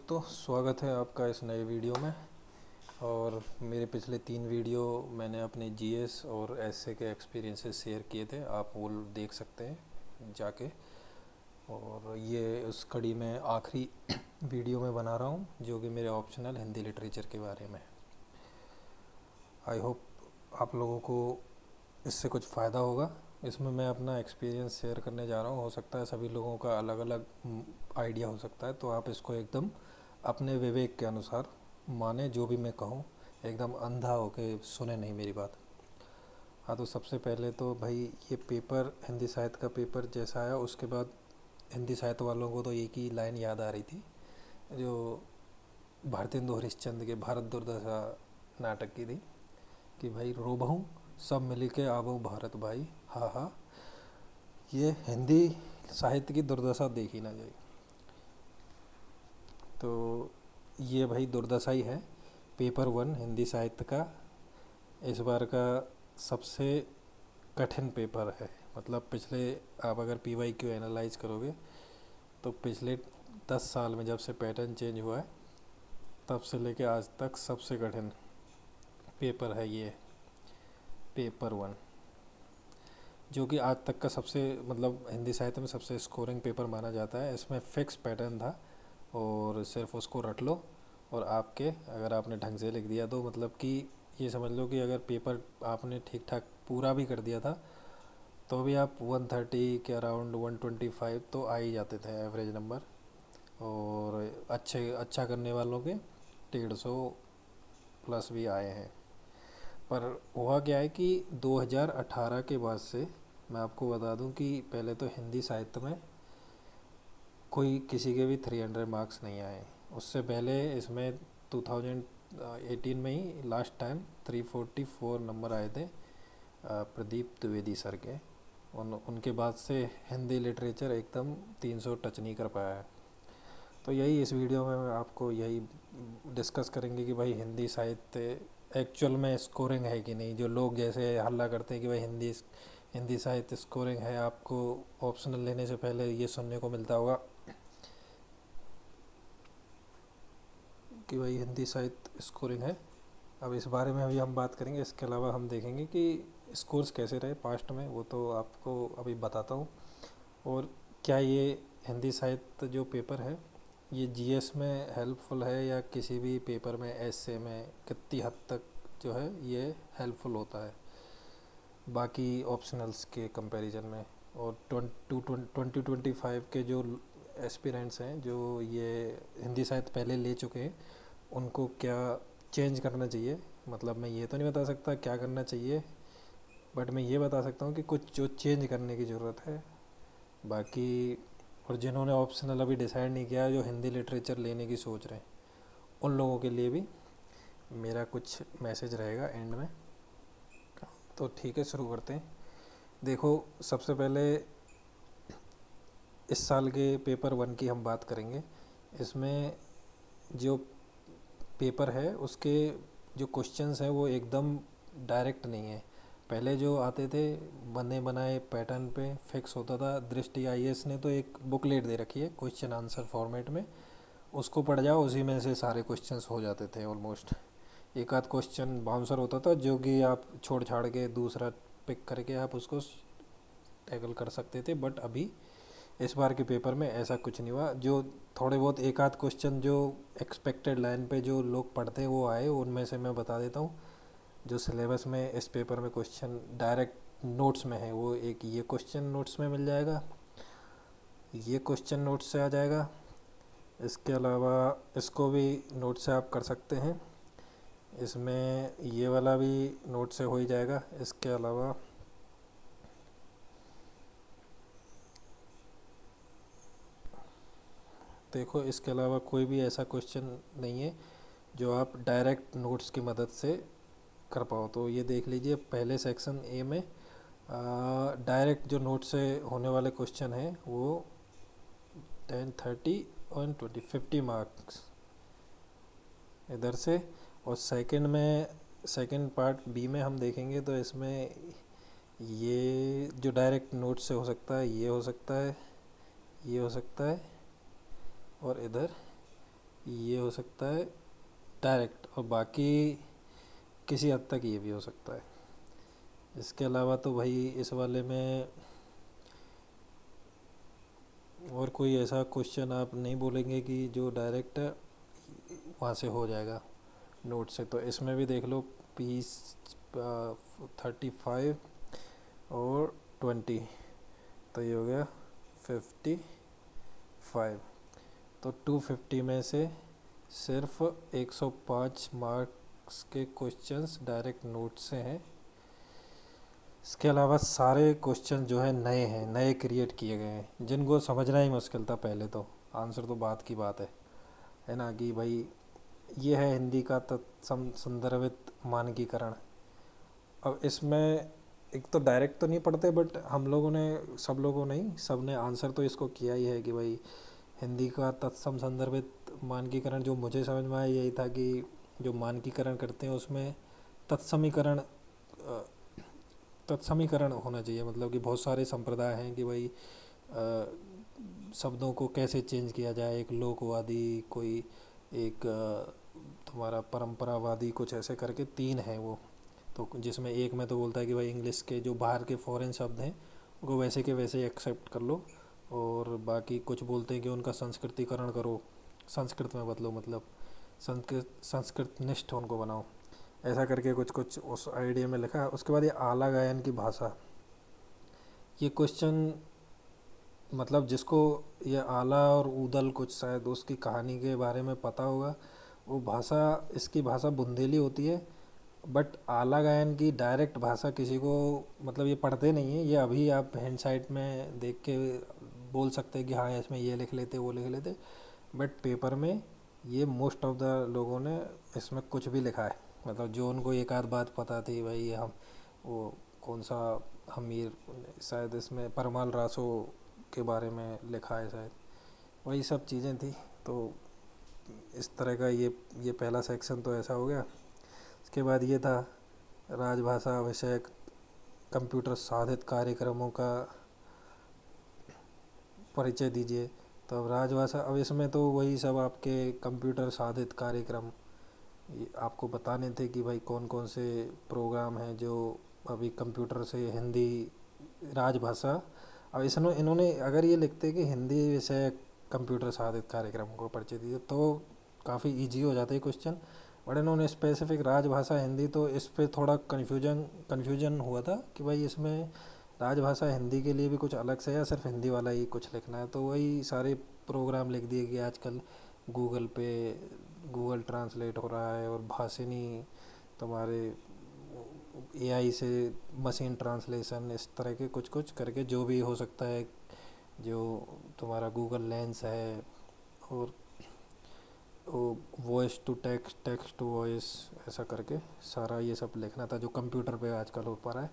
दोस्तों, स्वागत है आपका इस नए वीडियो में। और मेरे पिछले 3 वीडियो मैंने अपने जीएस और एसए के एक्सपीरियंसेस शेयर किए थे, आप वो देख सकते हैं जाके। और ये उस कड़ी में आखिरी वीडियो में बना रहा हूँ जो कि मेरे ऑप्शनल हिंदी लिटरेचर के बारे में। आई होप आप लोगों को इससे कुछ फ़ायदा होगा। इसमें मैं अपना एक्सपीरियंस शेयर करने जा रहा हूँ। हो सकता है सभी लोगों का अलग अलग आइडिया हो सकता है, तो आप इसको एकदम अपने विवेक के अनुसार माने, जो भी मैं कहूँ एकदम अंधा होके सुने नहीं मेरी बात। हाँ, तो सबसे पहले तो भाई ये पेपर हिंदी साहित्य का पेपर जैसा आया, उसके बाद हिंदी साहित्य वालों को तो एक ही लाइन याद आ रही थी जो भारतेंदु हरिश्चंद्र के भारत दुर्दशा नाटक की थी कि भाई रोबहूँ सब मिल के आबो भारत भाई, हाँ हाँ। ये हिंदी साहित्य की दुर्दशा देखी ना जाए। तो ये भाई दुर्दशा ही है। पेपर 1 हिंदी साहित्य का इस बार का सबसे कठिन पेपर है। मतलब पिछले, आप अगर PYQ एनालाइज करोगे तो पिछले 10 साल में जब से पैटर्न चेंज हुआ है तब से लेके आज तक सबसे कठिन पेपर है ये पेपर 1, जो कि आज तक का सबसे, मतलब हिंदी साहित्य में सबसे स्कोरिंग पेपर माना जाता है। इसमें फिक्स पैटर्न था और सिर्फ उसको रट लो और आपके, अगर आपने ढंग से लिख दिया तो मतलब कि ये समझ लो कि अगर पेपर आपने ठीक ठाक पूरा भी कर दिया था तो भी आप 130 के अराउंड 125 तो आ ही जाते थे एवरेज नंबर। और अच्छा करने वालों के 150 प्लस भी आए हैं। पर हुआ क्या है कि 2018 के बाद से मैं आपको बता दूं कि पहले तो हिंदी साहित्य में कोई किसी के भी 300 मार्क्स नहीं आए। उससे पहले इसमें 2018 में ही लास्ट टाइम 344 नंबर आए थे प्रदीप द्विवेदी सर के। उनके बाद से हिंदी लिटरेचर एकदम 300 टच नहीं कर पाया है। तो यही इस वीडियो में आपको यही डिस्कस करेंगे कि भाई हिंदी साहित्य एक्चुअल में स्कोरिंग है कि नहीं। जो लोग जैसे हल्ला करते हैं कि भाई हिंदी साहित्य स्कोरिंग है, आपको ऑप्शनल लेने से पहले ये सुनने को मिलता होगा कि भाई हिंदी साहित्य स्कोरिंग है। अब इस बारे में अभी हम बात करेंगे। इसके अलावा हम देखेंगे कि स्कोर्स कैसे रहे पास्ट में, वो तो आपको अभी बताता हूँ। और क्या ये हिंदी साहित्य जो पेपर है ये जीएस में हेल्पफुल है या किसी भी पेपर में, ऐसे में कितनी हद तक जो है ये हेल्पफुल होता है बाकी ऑप्शनल्स के कंपैरिजन में। और 2025 के जो एस्पिरेंट्स हैं जो ये हिंदी साहित्य पहले ले चुके हैं, उनको क्या चेंज करना चाहिए। मतलब मैं ये तो नहीं बता सकता क्या करना चाहिए, बट मैं ये बता सकता हूँ कि कुछ जो चेंज करने की ज़रूरत है। बाकी और जिन्होंने ऑप्शनल अभी डिसाइड नहीं किया, जो हिंदी लिटरेचर लेने की सोच रहे हैं, उन लोगों के लिए भी मेरा कुछ मैसेज रहेगा एंड में। तो ठीक है, शुरू करते हैं। देखो, सबसे पहले इस साल के पेपर 1 की हम बात करेंगे। इसमें जो पेपर है उसके जो क्वेश्चंस हैं वो एकदम डायरेक्ट नहीं है। पहले जो आते थे बने बनाए पैटर्न पे फिक्स होता था। दृष्टि आईएएस ने तो एक बुकलेट दे रखी है क्वेश्चन आंसर फॉर्मेट में, उसको पढ़ जाओ, उसी में से सारे क्वेश्चंस हो जाते थे ऑलमोस्ट। एक आध क्वेश्चन बाउंसर होता था जो कि आप छोड़ छाड़ के दूसरा पिक करके आप उसको टैकल कर सकते थे। बट अभी इस बार के पेपर में ऐसा कुछ नहीं हुआ। जो थोड़े बहुत एक आध क्वेश्चन जो एक्सपेक्टेड लाइन पे जो लोग पढ़ते हैं वो आए, उनमें से मैं बता देता हूँ। जो सिलेबस में इस पेपर में क्वेश्चन डायरेक्ट नोट्स में है, वो एक ये क्वेश्चन नोट्स में मिल जाएगा, ये क्वेश्चन नोट्स से आ जाएगा। इसके अलावा इसको भी नोट से आप कर सकते हैं, इसमें ये वाला भी नोट से हो ही जाएगा। इसके अलावा देखो, इसके अलावा कोई भी ऐसा क्वेश्चन नहीं है जो आप डायरेक्ट नोट्स की मदद से कर पाओ। तो ये देख लीजिए, पहले सेक्शन ए में डायरेक्ट जो नोट से होने वाले क्वेश्चन हैं वो 10, 30 और 20, 50 मार्क्स इधर से। और सेकंड में, सेकंड पार्ट बी में हम देखेंगे तो इसमें ये जो डायरेक्ट नोट से हो सकता है, ये हो सकता है, ये हो सकता है, और इधर ये हो सकता है डायरेक्ट, और बाकी किसी हद तक ये भी हो सकता है। इसके अलावा तो भाई इस वाले में और कोई ऐसा क्वेश्चन आप नहीं बोलेंगे कि जो डायरेक्ट वहाँ से हो जाएगा नोट से। तो इसमें भी देख लो, पीस 35 और 20, तो ये हो गया 55। तो 250 में से सिर्फ 105 मार्क्स के क्वेश्चंस डायरेक्ट नोट से हैं। इसके अलावा सारे क्वेश्चन जो है नए हैं, नए क्रिएट किए गए हैं, जिनको समझना ही मुश्किल था पहले। तो आंसर तो बात की बात है ना, कि भाई ये है हिंदी का तत्सम संदर्भित मानकीकरण। अब इसमें एक तो डायरेक्ट तो नहीं पढ़ते, बट हम लोगों ने, सब लोगों ने ही, सब ने आंसर तो इसको किया ही है कि भाई हिंदी का तत्सम संदर्भित मानकीकरण। जो मुझे समझ में आया यही था कि जो मानकीकरण करते हैं उसमें तत्समीकरण तत्समीकरण होना चाहिए। मतलब कि बहुत सारे संप्रदाय हैं कि भाई शब्दों को कैसे चेंज किया जाए, एक लोकवादी, कोई एक तुम्हारा परंपरावादी, कुछ ऐसे करके तीन हैं वो। तो जिसमें एक में तो बोलता है कि भाई इंग्लिश के जो बाहर के फॉरेन शब्द हैं उनको वैसे के वैसे एक्सेप्ट कर लो, और बाकी कुछ बोलते हैं कि उनका संस्कृतिकरण करो, संस्कृत में बदलो, मतलब संस्कृत निष्ठ उनको बनाओ। ऐसा करके कुछ कुछ उस आइडिया में लिखा है। उसके बाद ये आला गायन की भाषा, ये क्वेश्चन मतलब जिसको ये आला और ऊदल कुछ शायद उसकी कहानी के बारे में पता होगा, वो भाषा, इसकी भाषा बुंदेली होती है। बट आला गायन की डायरेक्ट भाषा किसी को, मतलब ये पढ़ते नहीं है, ये अभी आप हैंड साइड में देख के बोल सकते हैं कि हाँ इसमें ये लिख लेते वो लिख लेते, बट पेपर में ये मोस्ट ऑफ द लोगों ने इसमें कुछ भी लिखा है। मतलब जो उनको एक आध बात पता थी, भाई हम वो कौन सा हमीर, शायद इसमें परमाल रासो के बारे में लिखा है शायद, वही सब चीज़ें थी। तो इस तरह का ये पहला सेक्शन तो ऐसा हो गया। इसके बाद ये था राजभाषा विषयक कंप्यूटर साधित कार्यक्रमों का परिचय दीजिए। तो अब राजभाषा, अब इसमें तो वही सब आपके कंप्यूटर साधित कार्यक्रम ये आपको बताने थे कि भाई कौन कौन से प्रोग्राम हैं जो अभी कंप्यूटर से हिंदी राजभाषा। अब इसमें इन्होंने अगर ये लिखते कि हिंदी विषय कंप्यूटर साधित कार्यक्रम को परिचय दीजिए तो काफ़ी इजी हो जाता है क्वेश्चन। बट इन्होंने स्पेसिफिक राजभाषा हिंदी, तो इस पर थोड़ा कन्फ्यूजन हुआ था कि भाई इसमें राजभाषा हिंदी के लिए भी कुछ अलग से या सिर्फ हिंदी वाला ही कुछ लिखना है। तो वही सारे प्रोग्राम लिख दिए कि आजकल गूगल पे गूगल ट्रांसलेट हो रहा है, और भाषिनी तुम्हारे एआई से मशीन ट्रांसलेशन, इस तरह के कुछ कुछ करके जो भी हो सकता है, जो तुम्हारा गूगल लेंस है, और वो voice to text, text to voice, ऐसा करके सारा ये सब लिखना था जो कंप्यूटर पे आजकल हो पा रहा है।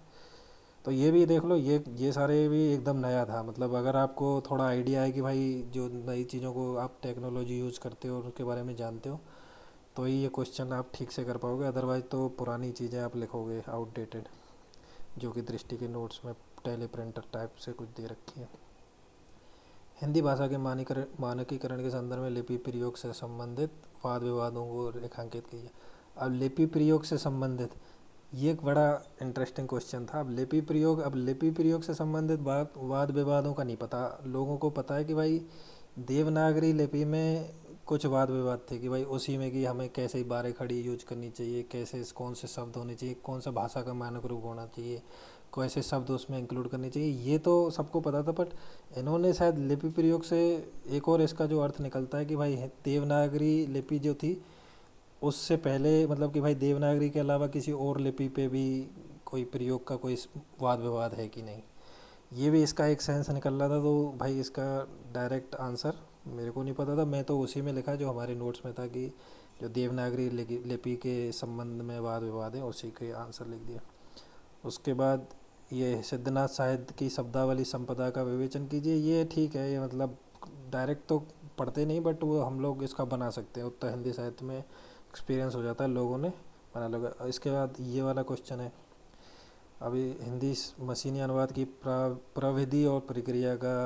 तो ये भी देख लो, ये सारे भी एकदम नया था। मतलब अगर आपको थोड़ा आइडिया है कि भाई जो नई चीज़ों को आप टेक्नोलॉजी यूज़ करते हो और उसके बारे में जानते हो, तो ही ये क्वेश्चन आप ठीक से कर पाओगे। अदरवाइज़ तो पुरानी चीज़ें आप लिखोगे आउटडेटेड, जो कि दृष्टि के नोट्स में टेली प्रिंटर टाइप से कुछ दे रखी है। हिंदी भाषा के मानकीकरण के संदर्भ में लिपि प्रयोग से संबंधित वाद विवादों को रेखांकित कीजिए। अब लिपि प्रयोग से संबंधित, ये एक बड़ा इंटरेस्टिंग क्वेश्चन था। अब लिपि प्रयोग से संबंधित बात वाद विवादों का नहीं पता लोगों को। पता है कि भाई देवनागरी लिपि में कुछ वाद विवाद थे कि भाई उसी में कि हमें कैसे बारे खड़ी यूज करनी चाहिए, कैसे कौन से शब्द होने चाहिए, कौन सा भाषा का मानक रूप होना चाहिए, कैसे शब्द उसमें इंक्लूड करने चाहिए, ये तो सबको पता था। बट इन्होंने शायद लिपि प्रयोग से एक और इसका जो अर्थ निकलता है कि भाई देवनागरी लिपि जो थी उससे पहले, मतलब कि भाई देवनागरी के अलावा किसी और लिपि पे भी कोई प्रयोग का कोई वाद विवाद है कि नहीं, ये भी इसका एक सेंस निकल रहा था। तो भाई इसका डायरेक्ट आंसर मेरे को नहीं पता था, मैं तो उसी में लिखा जो हमारे नोट्स में था कि जो देवनागरी लिपि के संबंध में वाद विवाद है उसी के आंसर लिख दिया। उसके बाद ये सिद्धनाथ साहित्य की शब्दावली संपदा का विवेचन कीजिए। ये ठीक है, ये मतलब डायरेक्ट तो पढ़ते नहीं, बट वो हम लोग इसका बना सकते हैं, उतना हिंदी साहित्य में एक्सपीरियंस हो जाता है लोगों ने बना लगा। इसके बाद ये वाला क्वेश्चन है, अभी हिंदी मशीनी अनुवाद की प्रविधि और प्रक्रिया का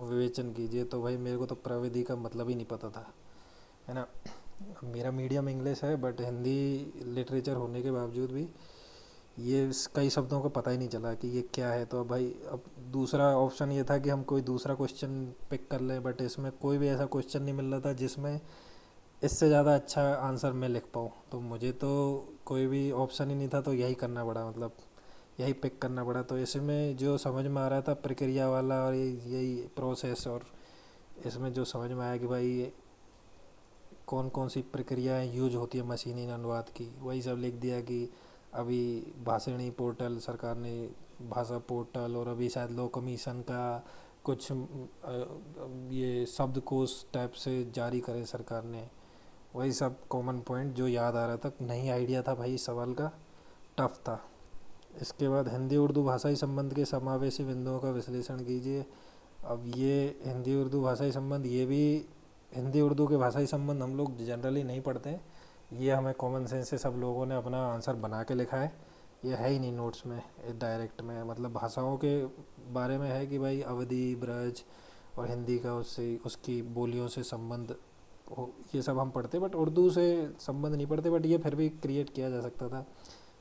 विवेचन कीजिए। तो भाई मेरे को तो प्रविधि का मतलब ही नहीं पता था, है ना। मेरा मीडियम इंग्लिश है बट हिंदी लिटरेचर होने के बावजूद भी ये कई शब्दों का पता ही नहीं चला कि ये क्या है। तो अब भाई, अब दूसरा ऑप्शन ये था कि हम कोई दूसरा क्वेश्चन पिक कर लें, बट इसमें कोई भी ऐसा क्वेश्चन नहीं मिल रहा था जिसमें इससे ज़्यादा अच्छा आंसर मैं लिख पाऊँ। तो मुझे तो कोई भी ऑप्शन ही नहीं था, तो यही करना पड़ा, मतलब यही पिक करना पड़ा। तो इसमें जो समझ में आ रहा था प्रक्रिया वाला, और यही प्रोसेस, और इसमें जो समझ में आया कि भाई कौन कौन सी प्रक्रियाएं यूज होती है मशीनी अनुवाद की, वही सब लिख दिया कि अभी भाषिणी पोर्टल सरकार ने, भाषा पोर्टल, और अभी शायद लॉ कमीशन का कुछ ये शब्दकोश टाइप से जारी करे सरकार ने। वही सब कॉमन पॉइंट जो याद आ रहा था, नहीं आइडिया था भाई, सवाल का टफ था। इसके बाद हिंदी उर्दू भाषाई संबंध के समावेशी बिंदुओं का विश्लेषण कीजिए। अब ये हिंदी उर्दू भाषाई संबंध, ये भी हिंदी उर्दू के भाषाई संबंध हम लोग जनरली नहीं पढ़ते हैं। ये हमें कॉमन सेंस से सब लोगों ने अपना आंसर बना के लिखा है। ये है ही नहीं नोट्स में, डायरेक्ट में, मतलब भाषाओं के बारे में है कि भाई अवधी, ब्रज और हिंदी का उससे उसकी बोलियों से संबंध हो, ये सब हम पढ़ते, बट उर्दू से संबंध नहीं पढ़ते। बट ये फिर भी क्रिएट किया जा सकता था,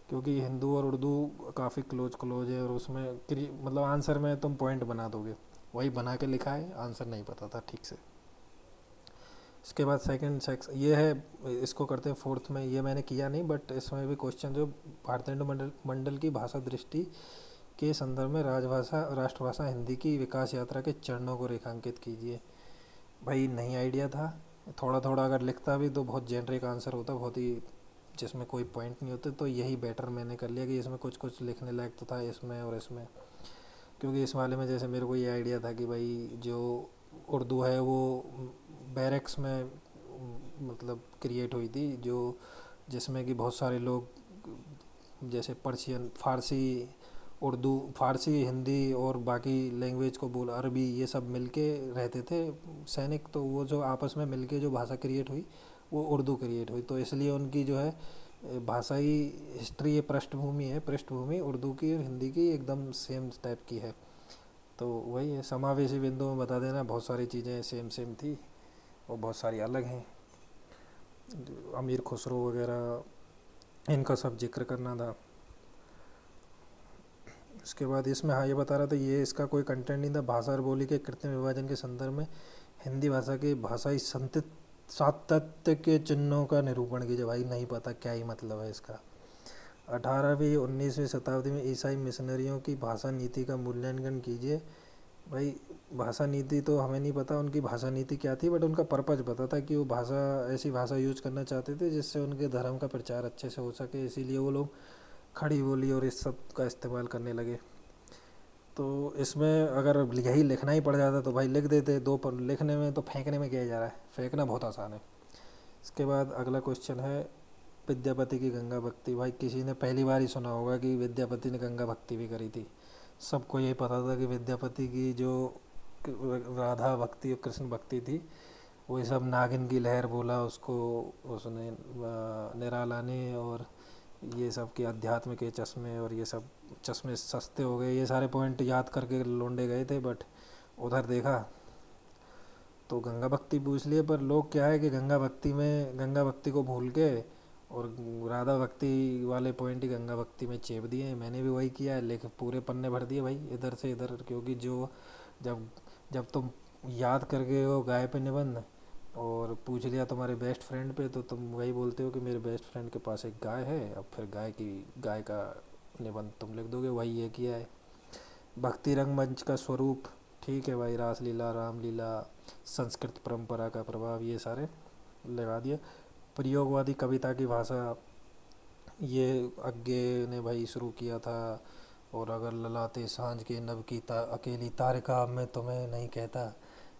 क्योंकि हिंदू और उर्दू काफ़ी क्लोज क्लोज है, और उसमें मतलब आंसर में तुम पॉइंट बना दोगे, वही बना के लिखा है, आंसर नहीं पता था ठीक से। इसके बाद सेकंड सेक्स ये है, इसको करते हैं फोर्थ में। ये मैंने किया नहीं, बट इसमें भी क्वेश्चन जो भारतेंदु मंडल की भाषा दृष्टि के संदर्भ में राजभाषा राष्ट्रभाषा हिंदी की विकास यात्रा के चरणों को रेखांकित कीजिए। भाई नहीं आइडिया था, थोड़ा थोड़ा अगर लिखता भी तो बहुत जेनरिक आंसर होता, बहुत ही जिसमें कोई पॉइंट नहीं होते। तो यही बेटर मैंने कर लिया कि इसमें कुछ कुछ लिखने लायक तो था इसमें और इसमें, क्योंकि इस वाले में जैसे मेरे को ये आइडिया था कि भाई जो उर्दू है वो बैरक्स में मतलब क्रिएट हुई थी, जो जिसमें कि बहुत सारे लोग जैसे पर्शियन, फ़ारसी, उर्दू, फ़ारसी, हिंदी और बाकी लैंग्वेज को बोल, अरबी, ये सब मिलके रहते थे सैनिक। तो वो जो आपस में मिलके जो भाषा क्रिएट हुई वो उर्दू क्रिएट हुई। तो इसलिए उनकी जो है भाषाई हिस्ट्री, ये पृष्ठभूमि है, पृष्ठभूमि उर्दू की और हिंदी की एकदम सेम टाइप की है। तो वही है, समावेशी बिंदु में बता देना, बहुत सारी चीज़ें सेम सेम थी और बहुत सारी अलग हैं। अमीर खुसरो वगैरह, इनका सब जिक्र करना था। उसके बाद इसमें हाँ ये बता रहा था, ये इसका कोई कंटेंट नहीं था। भाषा और बोली के कृत्रिम विभाजन के संदर्भ में हिंदी भाषा के भाषाई संतित सातत्य के चिन्हों का निरूपण कीजिए। भाई नहीं पता क्या ही मतलब है इसका। 18वीं 19वीं शताब्दी में ईसाई मिशनरियों की भाषा नीति का मूल्यांकन कीजिए। भाई भाषा नीति तो हमें नहीं पता उनकी भाषा नीति क्या थी, बट उनका पर्पज़ पता था कि वो भाषा, ऐसी भाषा यूज करना चाहते थे जिससे उनके धर्म का प्रचार अच्छे से हो सके, इसीलिए वो लोग खड़ी बोली और इस सब का इस्तेमाल करने लगे। तो इसमें अगर यही लिखना ही पड़ जाता तो भाई लिख देते, दो पर लिखने में तो फेंकने में क्या जा रहा है, फेंकना बहुत आसान है। इसके बाद अगला क्वेश्चन है विद्यापति की गंगा भक्ति। भाई किसी ने पहली बार ही सुना होगा कि विद्यापति ने गंगा भक्ति भी करी थी। सबको ये पता था कि विद्यापति की जो राधा भक्ति और कृष्ण भक्ति थी, वही सब नागिन की लहर बोला उसको, उसने निराला ने, और ये सब के अध्यात्म के चश्मे, और ये सब चश्मे सस्ते हो गए, ये सारे पॉइंट याद करके लौंडे गए थे। बट उधर देखा तो गंगा भक्ति पूछ लिए, पर लोग क्या है कि गंगा भक्ति में गंगा भक्ति को भूल के और राधा भक्ति वाले पॉइंट ही गंगा भक्ति में चेप दिए हैं। मैंने भी वही किया है, लेकिन पूरे पन्ने भर दिए भाई इधर से इधर, क्योंकि जो जब जब तुम याद करके हो गाय पे निबंध और पूछ लिया तुम्हारे बेस्ट फ्रेंड पे, तो तुम वही बोलते हो कि मेरे बेस्ट फ्रेंड के पास एक गाय है, अब फिर गाय का निबंध तुम लिख दोगे, वही ये किया है। भक्ति रंगमंच का स्वरूप, ठीक है भाई, रासलीला, रामलीला, संस्कृत परंपरा का प्रभाव, ये सारे लगा दिए। प्रयोगवादी कविता की भाषा, ये अज्ञे ने भाई शुरू किया था। और अगर ललाते सांझ के नब की अकेली तारिका मैं तुम्हें नहीं कहता,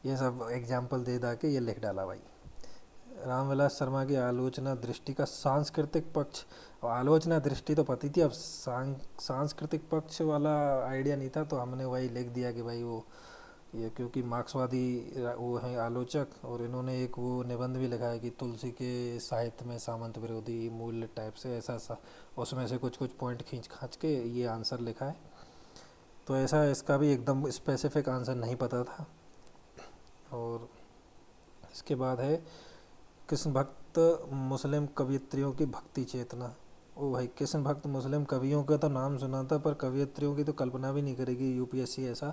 ये सब एग्जाम्पल दे दा के ये लिख डाला भाई। रामविलास शर्मा की आलोचना दृष्टि का सांस्कृतिक पक्ष, और आलोचना दृष्टि तो पती थी, अब सांस्कृतिक पक्ष वाला आइडिया नहीं था, तो हमने वही लिख दिया कि भाई वो ये, क्योंकि मार्क्सवादी वो हैं आलोचक, और इन्होंने एक वो निबंध भी लिखा है कि तुलसी के साहित्य में सामंत विरोधी मूल्य टाइप से, ऐसा सा उसमें से कुछ कुछ पॉइंट खींच खांच के ये आंसर लिखा है। तो ऐसा इसका भी एकदम स्पेसिफिक आंसर नहीं पता था। और इसके बाद है कृष्ण भक्त मुस्लिम कवियत्रियों की भक्ति चेतना। ओ भाई, कृष्ण भक्त मुस्लिम कवियों का तो नाम सुना था, पर कवियत्रियों की तो कल्पना भी नहीं करेगी यूपीएससी ऐसा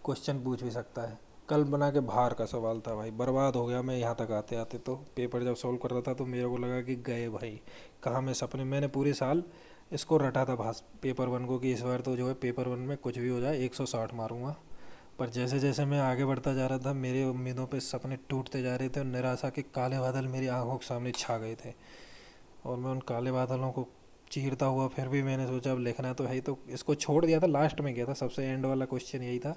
क्वेश्चन पूछ भी सकता है। कल्पना के बाहर का सवाल था भाई, बर्बाद हो गया मैं यहाँ तक आते आते। तो पेपर जब सॉल्व कर रहा था तो मेरे को लगा कि गए भाई, कहाँ मैं सपने। मैंने पूरे साल इसको रटा था भास पेपर वन को, कि इस बार तो जो है पेपर वन में कुछ भी हो जाए 160 मारूंगा। पर जैसे जैसे मैं आगे बढ़ता जा रहा था, मेरे उम्मीदों पे सपने टूटते जा रहे थे और निराशा के काले बादल मेरी आंखों के सामने छा गए थे। और मैं उन काले बादलों को चीरता हुआ फिर भी मैंने सोचा अब लिखना तो है ही, तो इसको छोड़ दिया था। लास्ट में गया था, सबसे एंड वाला क्वेश्चन यही था।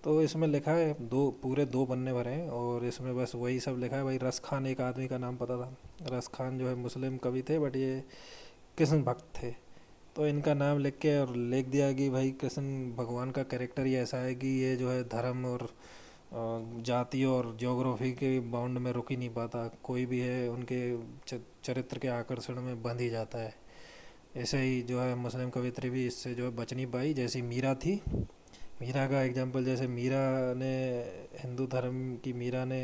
तो इसमें लिखा है दो, पूरे दो पन्ने भरे हैं और इसमें बस वही सब लिखा है भाई। रस खान एक आदमी का नाम पता था। रस खान जो है मुस्लिम कवि थे, बट ये कृष्ण भक्त थे। तो इनका नाम लिख के और लिख दिया कि भाई कृष्ण भगवान का कैरेक्टर ही ऐसा है कि ये जो है धर्म और जाति और ज्योग्राफी के बाउंड में रुक ही नहीं पाता। कोई भी है उनके चरित्र के आकर्षण में बंध ही जाता है। ऐसे ही जो है मुस्लिम कवित्री भी इससे जो है बच नहीं पाई, जैसी मीरा थी। मीरा का एग्जाम्पल, जैसे मीरा ने, हिंदू धर्म की मीरा ने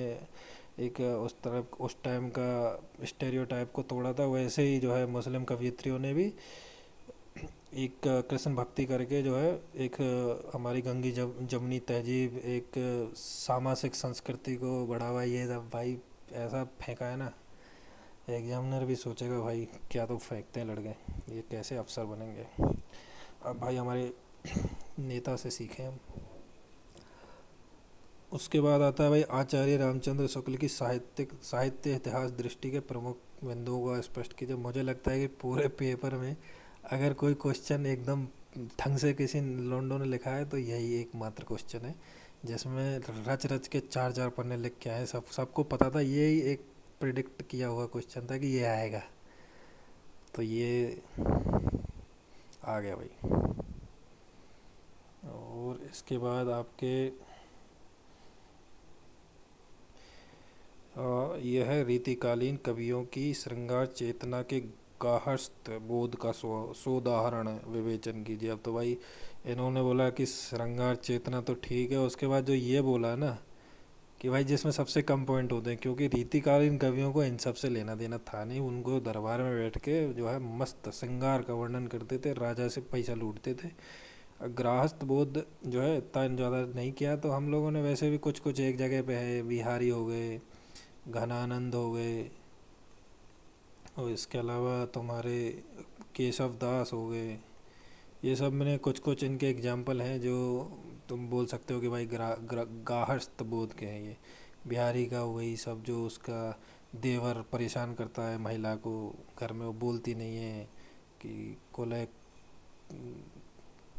एक उस तरफ उस टाइम का स्टेरियोटाइप को तोड़ा था, वैसे ही जो है मुस्लिम कवियत्रियों ने भी एक कृष्ण भक्ति करके जो है एक हमारी गंगी जमनी तहजीब, एक सामाजिक संस्कृति को बढ़ावा, ये सब भाई ऐसा फेंका है ना, एग्जामिनर भी सोचेगा भाई क्या तो फेंकते हैं लड़के, ये कैसे अफसर बनेंगे। अब भाई हमारे नेता से सीखें हम। उसके बाद आता है भाई आचार्य रामचंद्र शुक्ल की साहित्य इतिहास दृष्टि के प्रमुख बिंदुओं को स्पष्ट कीजिए। मुझे लगता है कि पूरे पेपर में अगर कोई क्वेश्चन एकदम ढंग से किसी लोंडो ने लिखा है तो यही एकमात्र क्वेश्चन है, जिसमें रच रच के चार चार पन्ने लिख के आए। सबको पता था, यही एक प्रिडिक्ट किया हुआ क्वेश्चन था कि ये आएगा, तो ये आ गया भाई। और इसके बाद आपके यह है रीतिकालीन कवियों की श्रृंगार चेतना के गार्हस्थ बोध का सोदाहरण विवेचन कीजिए। अब तो भाई इन्होंने बोला कि श्रृंगार चेतना तो ठीक है, उसके बाद जो ये बोला ना कि भाई जिसमें सबसे कम पॉइंट होते हैं, क्योंकि रीतिकालीन कवियों को इन सब से लेना देना था नहीं। उनको दरबार में बैठ के जो है मस्त श्रृंगार का वर्णन करते थे, राजा से पैसा लूटते थे। गृहस्थ बोध जो है इतना ज़्यादा नहीं किया। तो हम लोगों ने वैसे भी कुछ कुछ एक जगह पे है, बिहारी हो गए, घनानंद हो गए, और इसके अलावा तुम्हारे केशव दास हो गए। ये सब मैंने कुछ कुछ इनके एग्जाम्पल हैं जो तुम बोल सकते हो कि भाई गार्हस्थ बोध के हैं। ये बिहारी का वही सब, जो उसका देवर परेशान करता है महिला को घर में, वो बोलती नहीं है कि कोले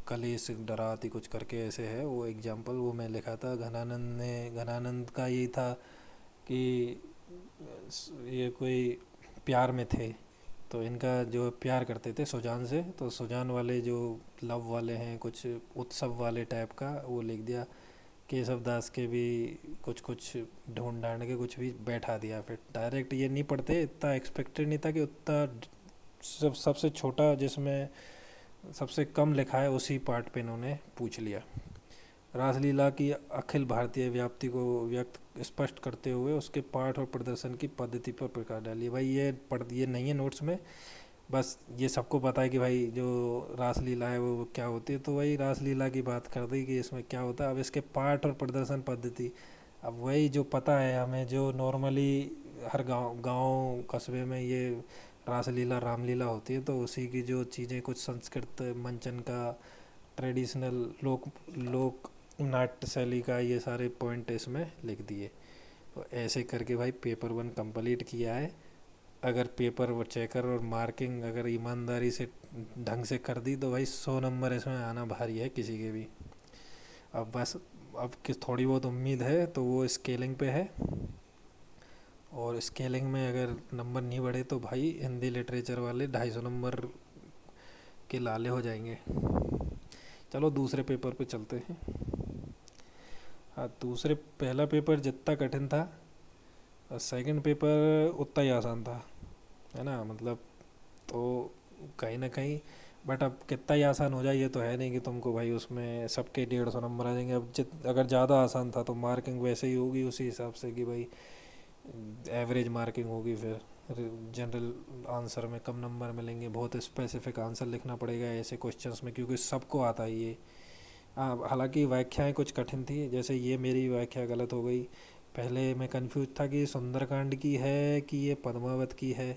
कलेश डराती कुछ करके ऐसे है वो एग्जाम्पल, वो मैं लिखा था। घनानंद का यही था कि ये कोई प्यार में थे, तो इनका जो प्यार करते थे सुजान से, तो सुजान वाले जो लव वाले हैं, कुछ उत्सव वाले टाइप का वो लिख दिया। केशव दास के भी कुछ कुछ ढूंढ ढांड के कुछ भी बैठा दिया। फिर डायरेक्ट ये नहीं पढ़ते, इतना एक्सपेक्टेड नहीं था कि उतना सबसे छोटा जिसमें सबसे कम लिखा है उसी पार्ट पे इन्होंने पूछ लिया। रासलीला की अखिल भारतीय व्याप्ति को व्यक्त स्पष्ट करते हुए उसके पाठ और प्रदर्शन की पद्धति पर प्रकाश डालिए। भाई ये नहीं है नोट्स में, बस ये सबको पता है कि भाई जो रासलीला है वो क्या होती है, तो वही रासलीला की बात कर दी कि इसमें क्या होता है। अब इसके पाठ और प्रदर्शन पद्धति, अब वही जो पता है हमें, जो नॉर्मली हर गांव कस्बे में ये रासलीला रामलीला होती है, तो उसी की जो चीज़ें, कुछ संस्कृत मंचन का, ट्रेडिशनल लोक लोक नाट्य शैली का, ये सारे पॉइंट इसमें लिख दिए। तो ऐसे करके भाई पेपर वन कंप्लीट किया है। अगर पेपर चेकर और मार्किंग अगर ईमानदारी से ढंग से कर दी तो भाई 100 नंबर इसमें आना भारी है किसी के भी। अब बस अब किस थोड़ी बहुत उम्मीद है तो वो स्केलिंग पे है, और स्केलिंग में अगर नंबर नहीं बढ़े तो भाई हिंदी लिटरेचर वाले 250 नंबर के लाले हो जाएंगे। चलो दूसरे पेपर पे चलते हैं। हाँ, दूसरे पहला पेपर जितना कठिन था, सेकंड पेपर उतना ही आसान था, है ना। मतलब तो कहीं ना कहीं, बट अब कितना ही आसान हो जाए ये तो है नहीं कि तुमको भाई उसमें सबके 150 नंबर आ जाएंगे। अब अगर ज़्यादा आसान था तो मार्किंग वैसे ही होगी उसी हिसाब से कि भाई एवरेज मार्किंग होगी, फिर जनरल आंसर में कम नंबर मिलेंगे, बहुत स्पेसिफिक आंसर लिखना पड़ेगा ऐसे क्वेश्चंस में, क्योंकि सबको आता है ये। हालांकि व्याख्याएं कुछ कठिन थी, जैसे ये मेरी व्याख्या गलत हो गई। पहले मैं कंफ्यूज था कि सुंदरकांड की है कि ये पद्मावत की है,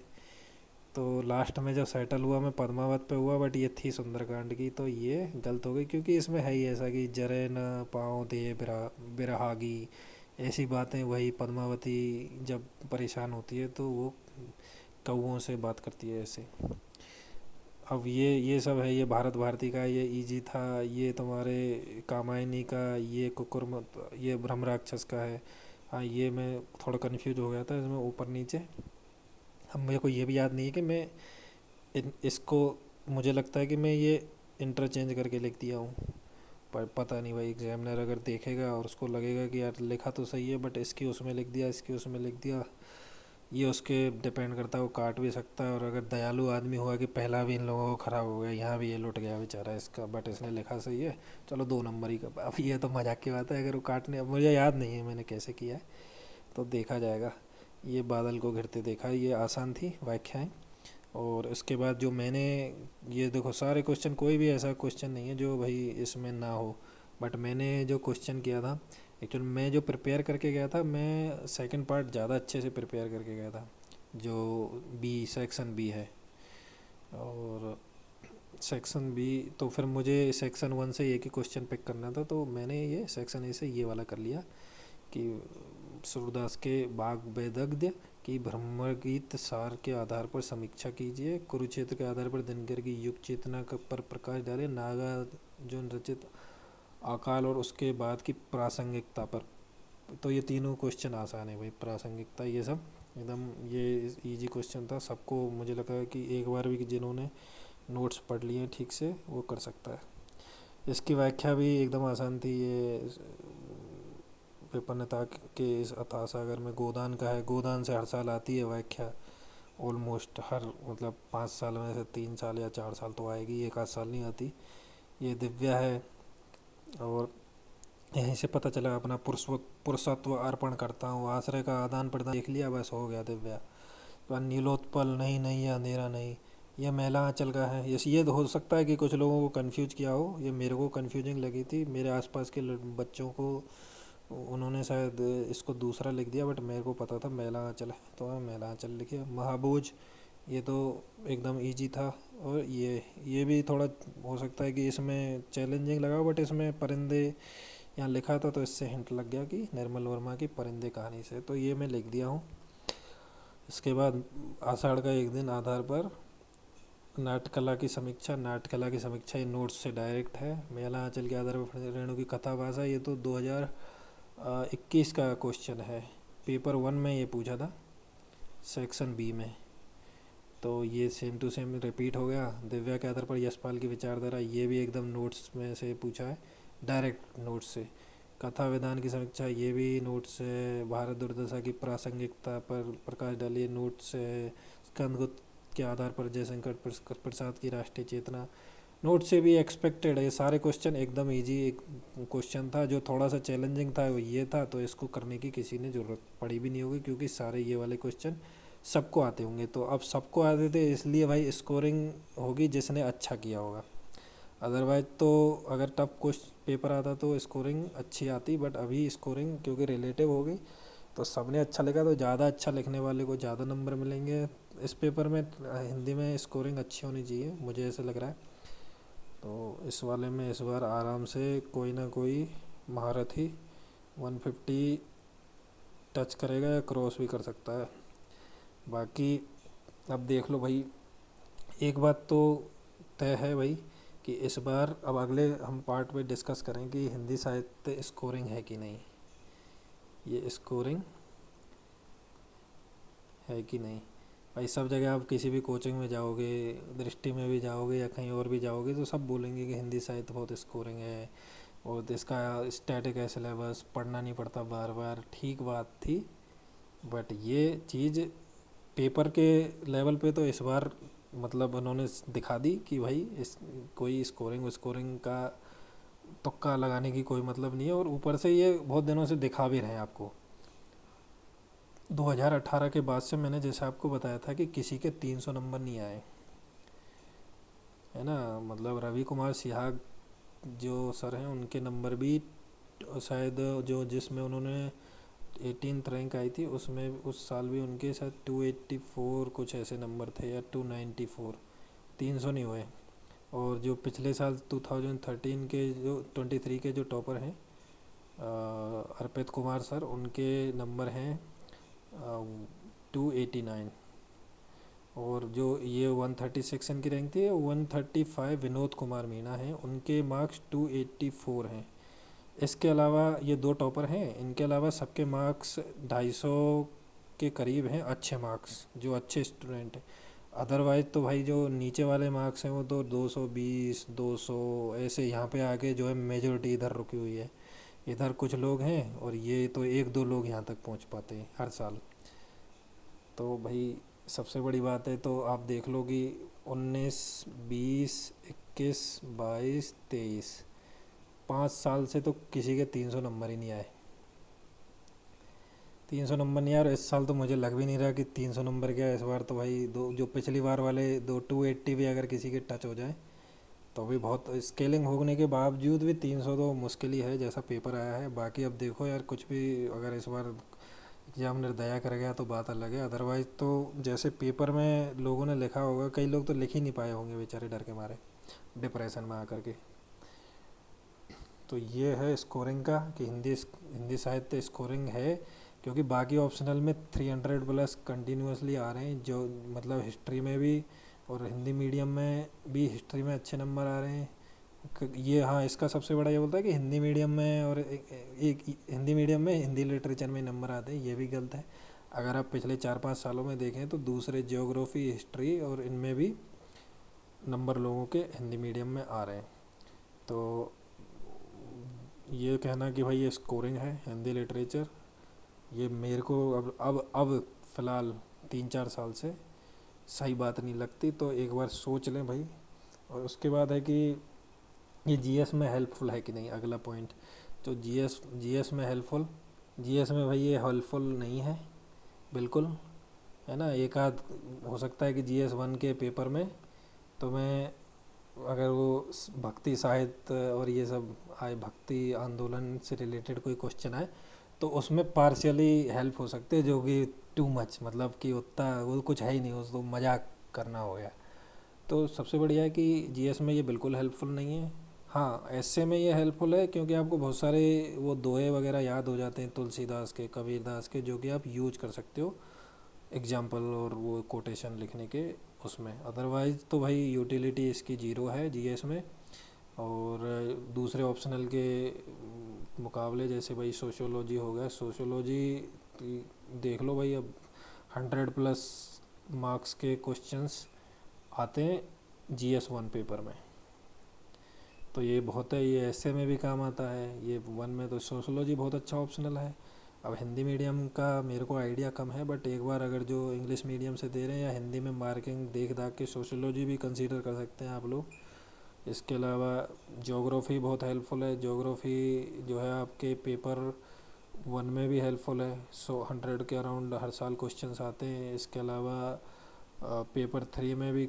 तो लास्ट में जब सेटल हुआ मैं पद्मावत पे हुआ, बट ये थी सुंदरकांड की, तो ये गलत हो गई, क्योंकि इसमें है ही ऐसा कि जरे न पाँव दे बिरहागी, ऐसी बातें। वही पद्मावती जब परेशान होती है तो वो कौओं से बात करती है ऐसे। अब ये सब है, ये भारत भारती का ये इजी था, ये तुम्हारे कामायनी का, ये कुकुर, ये ब्रह्म राक्षस का है। हाँ, ये मैं थोड़ा कंफ्यूज हो गया था इसमें ऊपर नीचे। अब मेरे को ये भी याद नहीं है कि मैं इसको, मुझे लगता है कि मैं ये इंटरचेंज करके लिख दिया हूँ, पर पता नहीं भाई, एग्जामिनर अगर देखेगा और उसको लगेगा कि यार लिखा तो सही है बट इसकी उसमें लिख दिया, इसकी उसमें लिख दिया, ये उसके डिपेंड करता है, वो काट भी सकता है। और अगर दयालु आदमी हुआ कि पहला भी इन लोगों को ख़राब हो गया, यहाँ भी ये लुट गया बेचारा इसका, बट इसने लिखा सही है, चलो 2 नंबर ही का। अब ये तो मजाक की बात है, अगर वो काटने, अब मुझे याद नहीं है मैंने कैसे किया है, तो देखा जाएगा। ये बादल को घिरते देखा, ये आसान थी व्याख्याएं। और उसके बाद जो मैंने, ये देखो सारे क्वेश्चन, कोई भी ऐसा क्वेश्चन नहीं है जो भाई इसमें ना हो, बट मैंने जो क्वेश्चन किया था, एक्चुअल मैं जो प्रिपेयर करके गया था, मैं सेकंड पार्ट ज़्यादा अच्छे से प्रिपेयर करके गया था, जो बी सेक्शन बी है। और सेक्शन बी, तो फिर मुझे सेक्शन 1 से एक ही क्वेश्चन पिक करना था, तो मैंने ये सेक्शन ए से ये वाला कर लिया कि सूरदास के बाग बेदग्ध की ब्रह्मगीत सार के आधार पर समीक्षा कीजिए, कुरुक्षेत्र के आधार पर दिनकर की युग चेतना पर प्रकाश डाले, नागार्जुन रचित अकाल और उसके बाद की प्रासंगिकता पर। तो ये तीनों क्वेश्चन आसान है भाई, प्रासंगिकता ये सब एकदम ये इजी क्वेश्चन था, सबको मुझे लगा कि एक बार भी जिन्होंने नोट्स पढ़ लिए हैं ठीक से वो कर सकता है। इसकी व्याख्या भी एकदम आसान थी। ये विपन्नता के इस अथाह सागर में गोदान का है, गोदान से हर साल आती है व्याख्या, ऑलमोस्ट हर, मतलब 5 साल में से 3 साल या 4 साल तो आएगी, एक आध साल नहीं आती। ये दिव्या है, और यहीं से पता चला अपना पुरुषत्व अर्पण करता हूँ, आश्रय का आदान प्रदान देख लिया, बस हो गया दिव्या। तो नीलोत्पल नहीं, नहीं ये अंधेरा नहीं, ये महिला आंचल का है। ये हो सकता है कि कुछ लोगों को कंफ्यूज किया हो, ये मेरे को कंफ्यूजिंग लगी थी, मेरे आसपास के बच्चों को उन्होंने शायद इसको दूसरा लिख दिया, बट मेरे को पता था महिला आंचल है, तो मैं महिला आंचल लिखे। महाबोझ, ये तो एकदम इजी था। और ये भी थोड़ा हो सकता है कि इसमें चैलेंजिंग लगा, बट इसमें परिंदे यहाँ लिखा था तो इससे हिंट लग गया कि निर्मल वर्मा की परिंदे कहानी से, तो ये मैं लिख दिया हूँ। इसके बाद आषाढ़ का एक दिन आधार पर नाट्यकला की समीक्षा, नाट्यकला की समीक्षा ये नोट्स से डायरेक्ट है। मेला आंचल के आधार पर रेणु की कथा भाषा, ये तो 2021 का क्वेश्चन है, पेपर 1 में ये पूछा था सेक्शन बी में, तो ये सेम टू सेम रिपीट हो गया। दिव्या के आधार पर यशपाल की विचारधारा, ये भी एकदम नोट्स में से पूछा है, डायरेक्ट नोट्स से। कथा विधान की समीक्षा, ये भी नोट्स से। भारत दुर्दशा की प्रासंगिकता पर प्रकाश डालिए, नोट्स से। स्कंदगुप्त के आधार पर जयशंकर प्रसाद की राष्ट्रीय चेतना, नोट से भी एक्सपेक्टेड है। ये सारे क्वेश्चन एकदम इजी। एक क्वेश्चन था जो थोड़ा सा चैलेंजिंग था, वो ये था, तो इसको करने की किसी ने ज़रूरत पड़ी भी नहीं होगी, क्योंकि सारे ये वाले क्वेश्चन सबको आते होंगे। तो अब सबको आते थे इसलिए भाई स्कोरिंग होगी जिसने अच्छा किया होगा, अदरवाइज तो अगर टफ क्वेश्चन पेपर आता तो स्कोरिंग अच्छी आती, बट अभी स्कोरिंग क्योंकि रिलेटिव हो गई, तो सबने अच्छा लिखा, तो ज़्यादा अच्छा लिखने वाले को ज़्यादा नंबर मिलेंगे इस पेपर में। हिंदी में स्कोरिंग अच्छी होनी चाहिए, मुझे ऐसा लग रहा है। तो इस वाले में इस बार आराम से कोई ना कोई महारथी 150 टच करेगा या क्रॉस भी कर सकता है। बाकी अब देख लो भाई, एक बात तो तय है भाई कि इस बार, अब अगले हम पार्ट में डिस्कस करें कि हिंदी साहित्य स्कोरिंग है कि नहीं, ये स्कोरिंग है कि नहीं। भाई सब जगह आप किसी भी कोचिंग में जाओगे, दृष्टि में भी जाओगे या कहीं और भी जाओगे, तो सब बोलेंगे कि हिंदी साहित्य बहुत स्कोरिंग है, और इसका स्टैटिक है सिलेबस, पढ़ना नहीं पड़ता बार बार। ठीक बात थी, बट ये चीज़ पेपर के लेवल पे तो इस बार मतलब उन्होंने दिखा दी कि भाई इस कोई स्कोरिंग स्कोरिंग का तुक्का लगाने की कोई मतलब नहीं है। और ऊपर से ये बहुत दिनों से दिखा भी रहे हैं आपको, 2018 के बाद से मैंने जैसे आपको बताया था कि किसी के 300 नंबर नहीं आए, है ना। मतलब रवि कुमार सिहाग जो सर हैं उनके नंबर भी शायद जो जिसमें उन्होंने 18th रैंक आई थी उसमें उस साल भी उनके शायद 284 कुछ ऐसे नंबर थे या 294, 300 नहीं हुए। और जो पिछले साल 2013 के जो 23 के जो टॉपर हैं अर्पित कुमार सर, उनके नंबर हैं 289। और जो ये 136 इनकी रैंक थी, 135 विनोद कुमार मीना हैं, उनके मार्क्स 284 हैं। इसके अलावा ये दो टॉपर हैं, इनके अलावा सबके मार्क्स 250 के करीब हैं, अच्छे मार्क्स जो अच्छे स्टूडेंट हैं। अदरवाइज तो भाई जो नीचे वाले मार्क्स हैं वो तो 220 200 ऐसे यहाँ पे आके जो है मेजोरिटी इधर रुकी हुई है। इधर कुछ लोग हैं और ये तो एक दो लोग यहाँ तक पहुँच पाते हैं हर साल। तो भाई सबसे बड़ी बात है तो आप देख लो कि 19 20 21 22 23 5 साल से तो किसी के 300 नंबर ही नहीं आए। 300 नंबर नहीं आए और इस साल तो मुझे लग भी नहीं रहा कि 300 नंबर क्या है इस बार। तो भाई दो जो पिछली बार वाले दो 280 भी अगर किसी के टच हो जाए तो भी बहुत स्केलिंग होने के बावजूद भी 300 तो मुश्किल ही है जैसा पेपर आया है। बाकी अब देखो यार कुछ भी अगर इस बार एग्जाम निर्दया कर गया तो बात अलग है, अदरवाइज़ तो जैसे पेपर में लोगों ने लिखा होगा, कई लोग तो लिख ही नहीं पाए होंगे बेचारे डर के मारे डिप्रेशन में आकर के। तो ये है स्कोरिंग का कि हिंदी साहित्य स्कोरिंग है, क्योंकि बाकी ऑप्शनल में 300 प्लस कंटिन्यूसली आ रहे हैं, जो मतलब हिस्ट्री में भी और हिंदी मीडियम में भी हिस्ट्री में अच्छे नंबर आ रहे हैं। ये हाँ, इसका सबसे बड़ा ये बोलता है कि हिंदी मीडियम में और एक हिंदी मीडियम में हिंदी लिटरेचर में नंबर आते हैं, ये भी गलत है। अगर आप पिछले 4-5 सालों में देखें तो दूसरे ज्योग्राफी हिस्ट्री और इनमें भी नंबर लोगों के हिंदी मीडियम में आ रहे हैं। तो ये कहना कि भाई ये स्कोरिंग है हिंदी लिटरेचर, ये मेरे को अब फ़िलहाल 3-4 साल से सही बात नहीं लगती। तो एक बार सोच लें भाई। और उसके बाद है कि ये जीएस में हेल्पफुल है कि नहीं, अगला पॉइंट। तो जीएस में हेल्पफुल, जीएस में भाई ये हेल्पफुल नहीं है बिल्कुल, है ना। एक आध हो सकता है कि जीएस 1 के पेपर में तो मैं अगर वो भक्ति साहित्य और ये सब आए, भक्ति आंदोलन से रिलेटेड कोई क्वेश्चन आए तो उसमें पार्शियली हेल्प हो सकते हैं, जो कि टू मच मतलब कि उतना वो कुछ है ही नहीं, उसको मजाक करना हो गया। तो सबसे बढ़िया है कि जीएस में ये बिल्कुल हेल्पफुल नहीं है। हाँ, ऐसे में ये हेल्पफुल है क्योंकि आपको बहुत सारे वो दोहे वगैरह याद हो जाते हैं तुलसीदास के, कबीरदास के, जो कि आप यूज कर सकते हो एग्जाम्पल और वो कोटेशन लिखने के उसमें। अदरवाइज़ तो भाई यूटिलिटी इसकी ज़ीरो है जीएस में। और दूसरे ऑप्शनल के मुकाबले जैसे भाई सोशियोलॉजी हो गया, सोशियोलॉजी देख लो भाई, अब 100+ मार्क्स के क्वेश्चंस आते हैं जीएस 1 पेपर में। तो ये बहुत है, ये ऐसे में भी काम आता है, ये 1 में तो सोशियोलॉजी बहुत अच्छा ऑप्शनल है। अब हिंदी मीडियम का मेरे को आइडिया कम है, बट एक बार अगर जो इंग्लिश मीडियम से दे रहे हैं या हिंदी में मार्किंग देख दाख के सोशियोलॉजी भी कंसीडर कर सकते हैं आप लोग। इसके अलावा ज्योग्राफी बहुत हेल्पफुल है, ज्योग्राफी जो है आपके पेपर 1 में भी हेल्पफुल है। 100 के अराउंड हर साल क्वेश्चंस आते हैं। इसके अलावा पेपर 3 में भी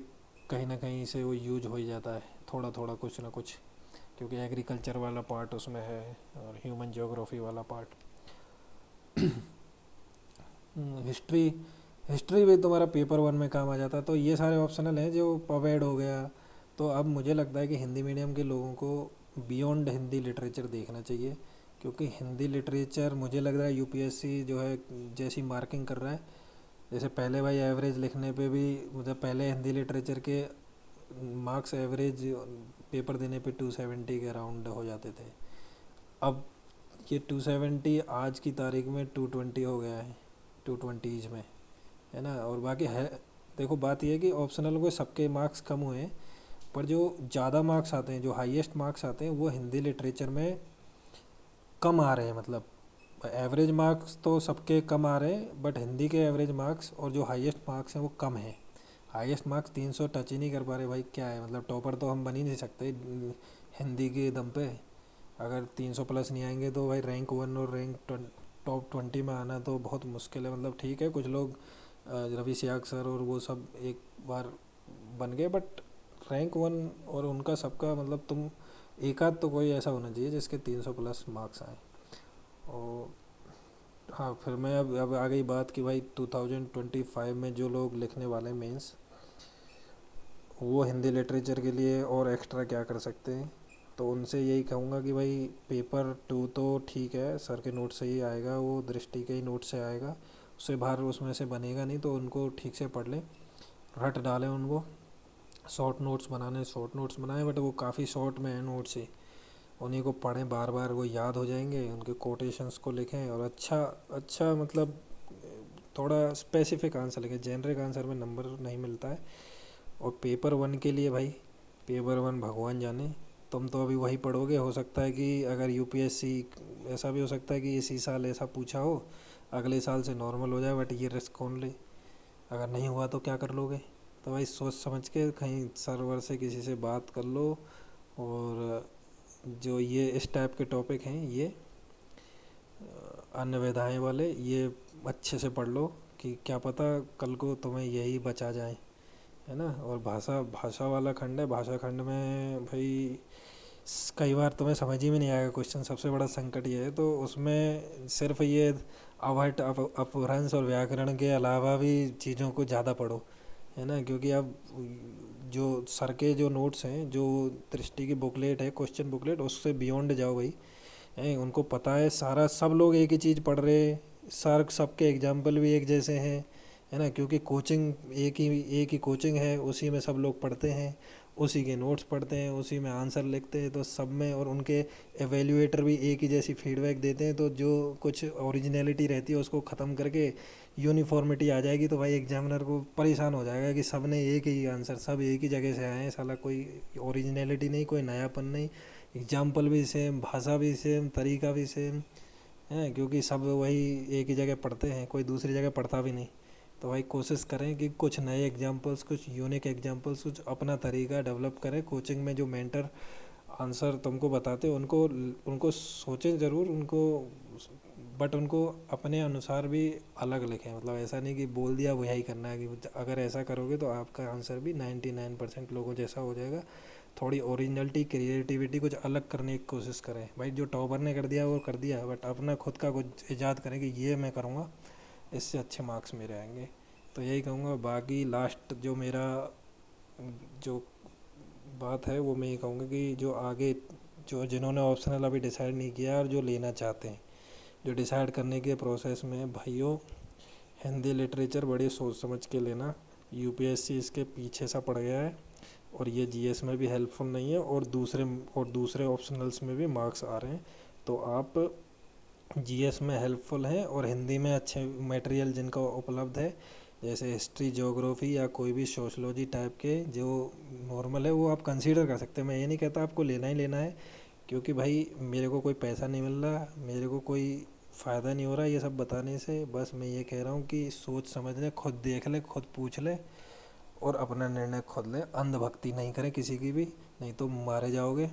कहीं ना कहीं से वो यूज हो ही जाता है, थोड़ा थोड़ा कुछ ना कुछ, क्योंकि एग्रीकल्चर वाला पार्ट उसमें है और ह्यूमन ज्योग्राफी वाला पार्ट। हिस्ट्री हिस्ट्री भी तुम्हारा पेपर 1 में काम आ जाता है। तो ये सारे ऑप्शनल हैं जो पवेड हो गया। तो अब मुझे लगता है कि हिंदी मीडियम के लोगों को बियॉन्ड हिंदी लिटरेचर देखना चाहिए, क्योंकि हिंदी लिटरेचर मुझे लग रहा है यूपीएससी जो है जैसी मार्किंग कर रहा है, जैसे पहले भाई एवरेज लिखने पे भी मतलब पहले हिंदी लिटरेचर के मार्क्स एवरेज पेपर देने पे 270 के अराउंड हो जाते थे। अब ये 270 आज की तारीख में 220 हो गया है, 220s में, है ना। और बाकी है, देखो बात यह है कि ऑप्शनल को सबके मार्क्स कम हुए हैं, पर जो ज़्यादा मार्क्स आते हैं, जो हाईएस्ट मार्क्स आते हैं, वो हिंदी लिटरेचर में कम आ रहे हैं। मतलब एवरेज मार्क्स तो सबके कम आ रहे हैं, बट हिंदी के एवरेज मार्क्स और जो हाईएस्ट मार्क्स हैं वो कम हैं। हाईएस्ट मार्क्स 300 टच ही नहीं कर पा रहे भाई, क्या है मतलब, टॉपर तो हम बन ही नहीं सकते हिंदी के दम पे। अगर 300+ नहीं आएंगे तो भाई रैंक 1 और रैंक टॉप 20 में आना तो बहुत मुश्किल है। मतलब ठीक है, कुछ लोग रवि सियाग सर और वो सब एक बार बन गए, बट रैंक 1 और उनका सबका मतलब तुम एक आध तो कोई ऐसा होना चाहिए जिसके 300 प्लस मार्क्स आए। और हाँ, फिर मैं अब आ गई बात कि भाई 2025 में जो लोग लिखने वाले हैं मेंस, वो हिंदी लिटरेचर के लिए और एक्स्ट्रा क्या कर सकते हैं। तो उनसे यही कहूँगा कि भाई पेपर 2 तो ठीक है, सर के नोट से ही आएगा, वो दृष्टि के ही नोट से आएगा, उससे बाहर उसमें से बनेगा नहीं। तो उनको ठीक से पढ़ लें, रट डालें उनको। शॉर्ट नोट्स बनाने शॉर्ट नोट्स बनाएं, बट वो काफ़ी शॉर्ट में है नोट्स ही, उन्हीं को पढ़ें बार बार, वो याद हो जाएंगे। उनके कोटेशंस को लिखें और अच्छा अच्छा मतलब थोड़ा स्पेसिफिक आंसर लिखें, जेनरिक आंसर में नंबर नहीं मिलता है। और पेपर 1 के लिए भाई, पेपर 1 भगवान जाने, तुम तो अभी वही पढ़ोगे। हो सकता है कि अगर यूपीएससी, ऐसा भी हो सकता है कि इसी साल ऐसा पूछा हो, अगले साल से नॉर्मल हो जाए, बट ये रिस्क कौन ले। अगर नहीं हुआ तो क्या कर लोगे। तो भाई सोच समझ के कहीं सर्वर से किसी से बात कर लो। और जो ये इस टाइप के टॉपिक हैं, ये अन्य विधाएं वाले, ये अच्छे से पढ़ लो कि क्या पता कल को तुम्हें यही बचा जाए, है ना। और भाषा भाषा वाला खंड है, भाषा खंड में भाई कई बार तुम्हें समझ ही में नहीं आएगा क्वेश्चन, सबसे बड़ा संकट ये है। तो उसमें सिर्फ ये अवहट अपभ्रंश और व्याकरण के अलावा भी चीज़ों को ज़्यादा पढ़ो, है ना। क्योंकि अब जो सर के जो नोट्स हैं, जो दृष्टि की बुकलेट है, क्वेश्चन बुकलेट, उससे बियॉन्ड जाओ भाई। हैं, उनको पता है सारा, सब लोग एक ही चीज़ पढ़ रहे हैं, सर सबके एग्जाम्पल भी एक जैसे हैं, है ना। क्योंकि कोचिंग एक ही कोचिंग है, उसी में सब लोग पढ़ते हैं, उसी के नोट्स पढ़ते हैं, उसी में आंसर लिखते हैं। तो सब में, और उनके एवेल्यूएटर भी एक ही जैसी फीडबैक देते हैं। तो जो कुछ ओरिजिनलिटी रहती है उसको ख़त्म करके यूनिफॉर्मिटी आ जाएगी, तो भाई एग्जामिनर को परेशान हो जाएगा कि सब ने एक ही आंसर, सब एक ही जगह से आए हैं, साला कोई ओरिजिनलिटी नहीं, कोई नयापन नहीं, एग्जाम्पल भी सेम, भाषा भी सेम, तरीका भी सेम है। क्योंकि सब वही एक ही जगह पढ़ते हैं, कोई दूसरी जगह पढ़ता भी नहीं। तो भाई कोशिश करें कि कुछ नए एग्जाम्पल्स, कुछ यूनिक एग्जाम्पल्स, कुछ अपना तरीका डेवलप करें। कोचिंग में जो मेंटर आंसर तुमको बताते हैं, उनको उनको सोचें ज़रूर उनको, बट उनको अपने अनुसार भी अलग लिखें। मतलब ऐसा नहीं कि बोल दिया वही करना है, कि अगर ऐसा करोगे तो आपका आंसर भी 99% लोगों जैसा हो जाएगा। थोड़ी ओरिजिनलिटी, क्रिएटिविटी कुछ अलग करने की कोशिश करें। भाई जो टॉपर ने कर दिया वो कर दिया, बट अपना खुद का कुछ ईजाद करें कि ये मैं करूँगा, इससे अच्छे मार्क्स मेरे आएंगे। तो यही कहूँगा। बाकी लास्ट जो मेरा जो बात है वो मैं ये कहूँगा कि जो आगे, जो जिन्होंने ऑप्शनल अभी डिसाइड नहीं किया और जो लेना चाहते हैं, जो डिसाइड करने के प्रोसेस में, भाइयों हिंदी लिटरेचर बड़ी सोच समझ के लेना। यूपीएससी इसके पीछे सा पड़ गया है, और ये जीएस में भी हेल्पफुल नहीं है, और दूसरे ऑप्शनल्स में भी मार्क्स आ रहे हैं। तो आप जीएस में हेल्पफुल हैं, और हिंदी में अच्छे मटेरियल जिनका उपलब्ध है, जैसे हिस्ट्री, ज्योग्राफी, या कोई भी सोशलॉजी टाइप के जो नॉर्मल है, वो आप कंसीडर कर सकते हैं। मैं ये नहीं कहता आपको लेना ही लेना है, क्योंकि भाई मेरे को कोई पैसा नहीं मिल रहा, मेरे को कोई फ़ायदा नहीं हो रहा ये सब बताने से। बस मैं ये कह रहा हूँ कि सोच समझ ले, खुद देख ले, खुद पूछ ले, और अपना निर्णय खुद ले। अंधभक्ति नहीं करें किसी की भी, नहीं तो मारे जाओगे।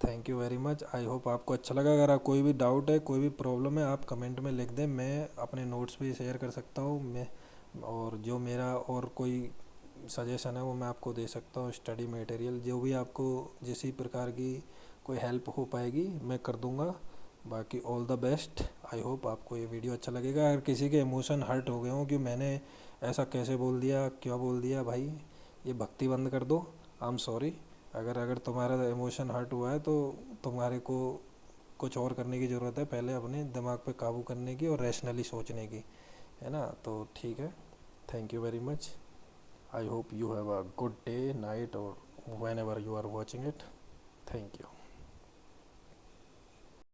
Thank you very much. I hope आपको अच्छा लगा। अगर आप कोई भी डाउट है, कोई भी प्रॉब्लम है, आप कमेंट में लिख दें, मैं अपने नोट्स भी शेयर कर सकता हूँ। मैं और जो मेरा और कोई सजेशन है वो मैं आपको दे सकता हूँ। स्टडी मटेरियल जो भी आपको जिस प्रकार की कोई हेल्प हो पाएगी मैं कर दूँगा। बाकी all the best. I hope आपको ये वीडियो अच्छा लगेगा। अगर किसी के इमोशन हर्ट हो गए हों कि मैंने ऐसा कैसे बोल दिया, क्यों बोल दिया, भाई ये भक्ति बंद कर दो। I am sorry. अगर अगर तुम्हारा इमोशन हर्ट हुआ है तो तुम्हारे को कुछ और करने की ज़रूरत है, पहले अपने दिमाग पे काबू करने की और रैशनली सोचने की, है ना। तो ठीक है, thank you very much. I hope you have a good day, night, or whenever you are watching it. Thank you.